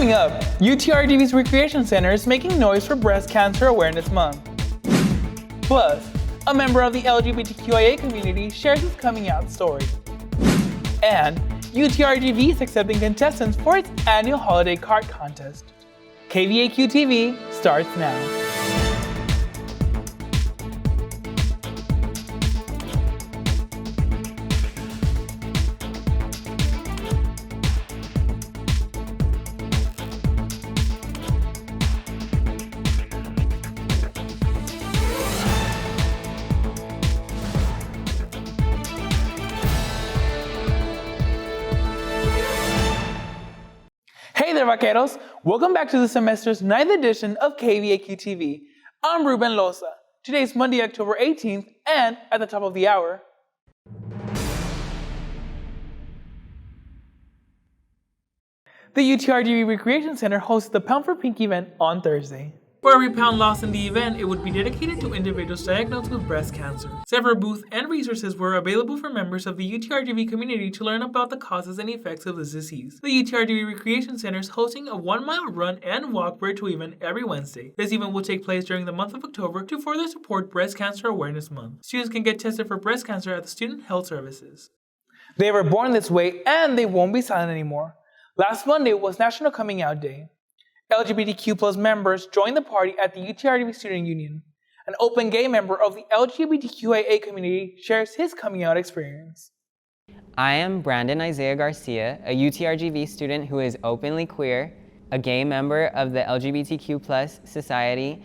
Coming up, UTRGV's Recreation Center is making noise for Breast Cancer Awareness Month. Plus, a member of the LGBTQIA community shares his coming out story. And UTRGV is accepting contestants for its annual holiday card contest. KVAQ-TV starts now. Hey there, vaqueros! Welcome back to the semester's 9th edition of KVAQ-TV. I'm Ruben Loza. Today is Monday, October 18th, and at the top of the hour, the UTRGV Recreation Center hosted the Pound for Pink event on Thursday. For every pound lost in the event, it would be dedicated to individuals diagnosed with breast cancer. Several booths and resources were available for members of the UTRGV community to learn about the causes and effects of this disease. The UTRGV Recreation Center is hosting a 1-mile run and walk virtual event every Wednesday. This event will take place during the month of October to further support Breast Cancer Awareness Month. Students can get tested for breast cancer at the Student Health Services. They were born this way and they won't be silent anymore. Last Monday was National Coming Out Day. LGBTQ plus members joined the party at the UTRGV Student Union. An open gay member of the LGBTQIA community shares his coming out experience. I am Brandon Isaiah Garcia, a UTRGV student who is openly queer, a gay member of the LGBTQ plus society.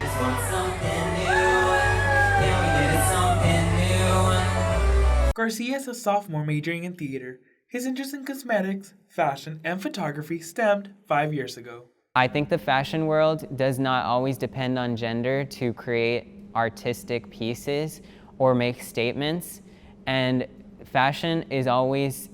Garcia is a sophomore majoring in theater. His interest in cosmetics, fashion, and photography stemmed 5 years ago. I think the fashion world does not always depend on gender to create artistic pieces or make statements, and fashion has always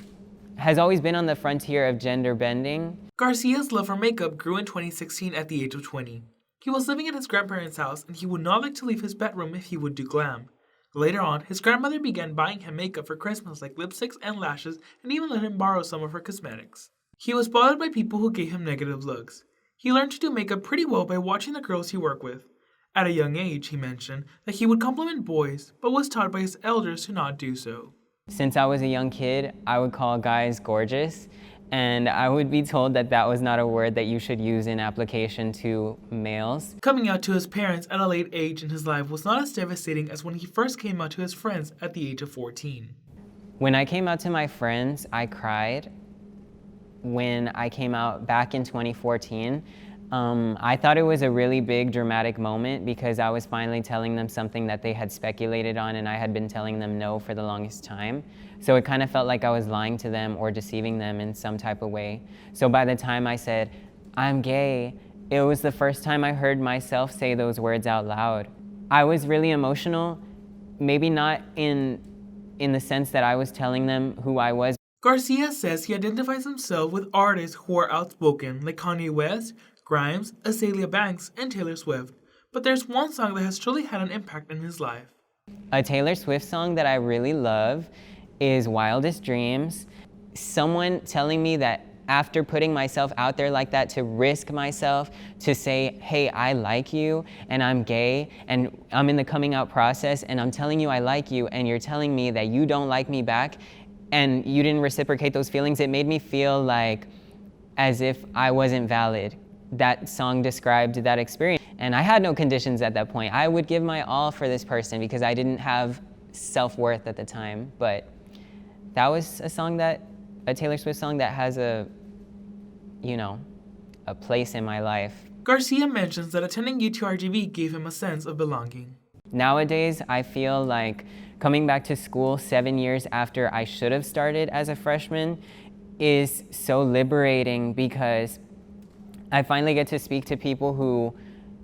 been on the frontier of gender bending. Garcia's love for makeup grew in 2016 at the age of 20. He was living at his grandparents' house and he would not like to leave his bedroom if he would do glam. Later on, his grandmother began buying him makeup for Christmas like lipsticks and lashes and even let him borrow some of her cosmetics. He was bothered by people who gave him negative looks. He learned to do makeup pretty well by watching the girls he worked with. At a young age, he mentioned that he would compliment boys, but was taught by his elders to not do so. Since I was a young kid, I would call guys gorgeous, and I would be told that that was not a word that you should use in application to males. Coming out to his parents at a late age in his life was not as devastating as when he first came out to his friends at the age of 14. When I came out to my friends, I cried. When I came out back in 2014, I thought it was a really big dramatic moment because I was finally telling them something that they had speculated on and I had been telling them no for the longest time. So it kind of felt like I was lying to them or deceiving them in some type of way. So by the time I said, I'm gay, it was the first time I heard myself say those words out loud. I was really emotional, maybe not in the sense that I was telling them who I was. Garcia says he identifies himself with artists who are outspoken, like Kanye West, Grimes, Azalea Banks, and Taylor Swift. But there's one song that has truly had an impact in his life. A Taylor Swift song that I really love is Wildest Dreams. Someone telling me that after putting myself out there like that, to risk myself, to say, hey, I like you, and I'm gay, and I'm in the coming out process, and I'm telling you I like you, and you're telling me that you don't like me back, and you didn't reciprocate those feelings, it made me feel like as if I wasn't valid. That song described that experience. And I had no conditions at that point. I would give my all for this person because I didn't have self-worth at the time. But that was a Taylor Swift song that has a place in my life. Garcia mentions that attending UTRGV gave him a sense of belonging. Nowadays, I feel like coming back to school 7 years after I should have started as a freshman is so liberating because I finally get to speak to people who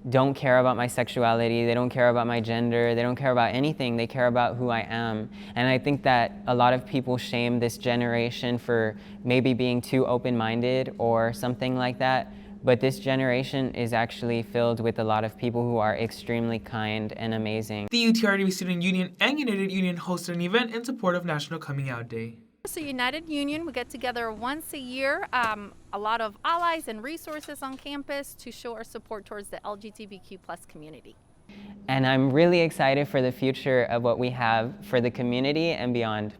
don't care about my sexuality, they don't care about my gender, they don't care about anything, they care about who I am. And I think that a lot of people shame this generation for maybe being too open-minded or something like that. But this generation is actually filled with a lot of people who are extremely kind and amazing. The UTRGV Student Union and United Union hosted an event in support of National Coming Out Day. So United Union, we get together once a year, a lot of allies and resources on campus to show our support towards the LGBTQ plus community. And I'm really excited for the future of what we have for the community and beyond.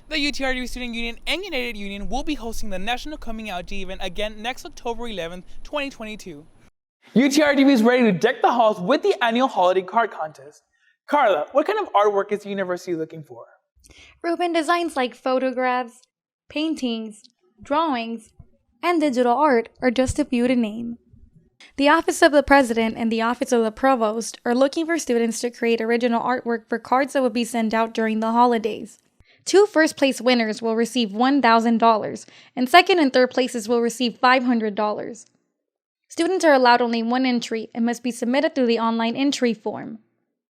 The UTRGV Student Union and United Union will be hosting the National Coming Out Day event again next October 11th, 2022. UTRGV is ready to deck the halls with the annual holiday card contest. Carla, what kind of artwork is the university looking for? Ruben, designs like photographs, paintings, drawings, and digital art are just a few to name. The Office of the President and the Office of the Provost are looking for students to create original artwork for cards that will be sent out during the holidays. 2 first-place winners will receive $1,000, and second and third places will receive $500. Students are allowed only 1 entry and must be submitted through the online entry form.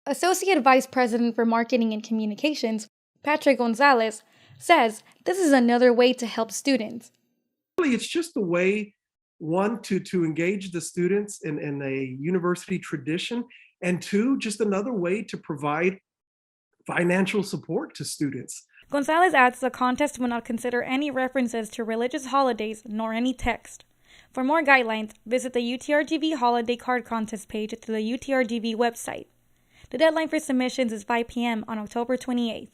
Associate Vice President for Marketing and Communications, Patrick Gonzalez, says this is another way to help students. Really, it's just a way, one, to engage the students in a university tradition, and 2, just another way to provide financial support to students. Gonzalez adds the contest will not consider any references to religious holidays nor any text. For more guidelines, visit the UTRGV Holiday Card Contest page to the UTRGV website. The deadline for submissions is 5 p.m. on October 28th.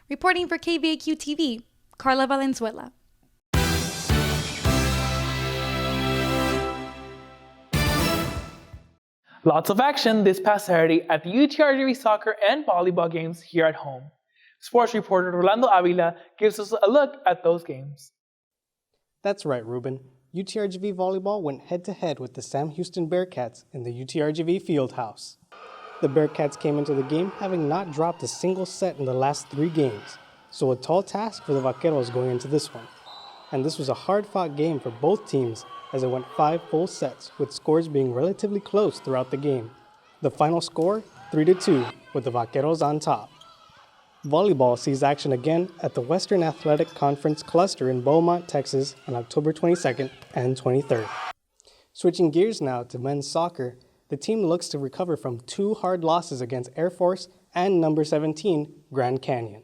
Reporting for KVAQ-TV, Carla Valenzuela. Lots of action this past Saturday at the UTRGV soccer and volleyball games here at home. Sports reporter Rolando AVILA gives us a look at those games. That's right, Ruben. UTRGV volleyball went head-to-head with the Sam Houston Bearcats in the UTRGV Fieldhouse. The Bearcats came into the game having not dropped a single set in the last 3 games, so a tall task for the Vaqueros going into this one. And this was a hard-fought game for both teams as it went 5 full sets, with scores being relatively close throughout the game. The final score, 3-2, with the Vaqueros on top. Volleyball sees action again at the Western Athletic Conference Cluster in Beaumont, Texas on October 22nd and 23rd. Switching gears now to men's soccer, the team looks to recover from 2 hard losses against Air Force and number 17, Grand Canyon.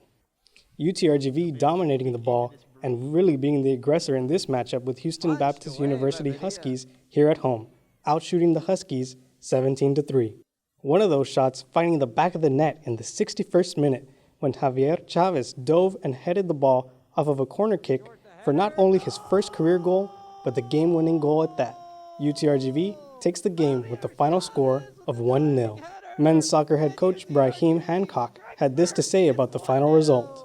UTRGV dominating the ball and really being the aggressor in this matchup with Houston Baptist University Huskies here at home, outshooting the Huskies 17-3. One of those shots finding the back of the net in the 61st minute when Javier Chavez dove and headed the ball off of a corner kick for not only his first career goal, but the game-winning goal at that. UTRGV takes the game with the final score of 1-0. Men's soccer head coach BRYHEEM Hancock had this to say about the final result.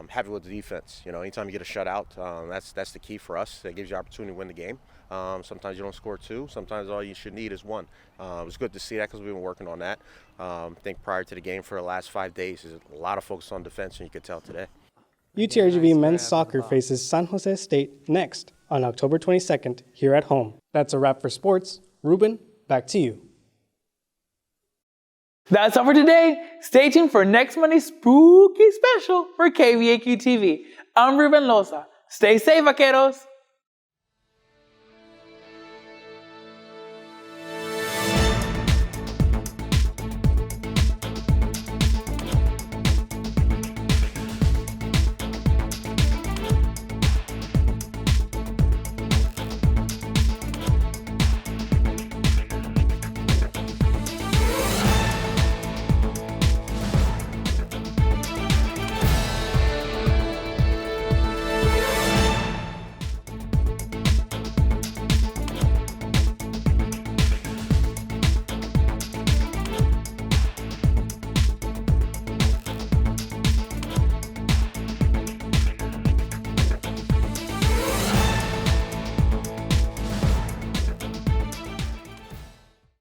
Happy with the defense. You know, anytime you get a shutout, that's the key for us. It gives you opportunity to win the game. Sometimes you don't score 2. Sometimes all you should need is 1. It was good to see that because we've been working on that. I think prior to the game for the last 5 days, there's a lot of focus on defense, and you could tell today. UTRGV men's soccer faces San Jose State next on October 22nd here at home. That's a wrap for sports. Ruben, back to you. That's all for today. Stay tuned for next Monday's spooky special for KVAQ-TV. I'm Ruben Loza. Stay safe, vaqueros.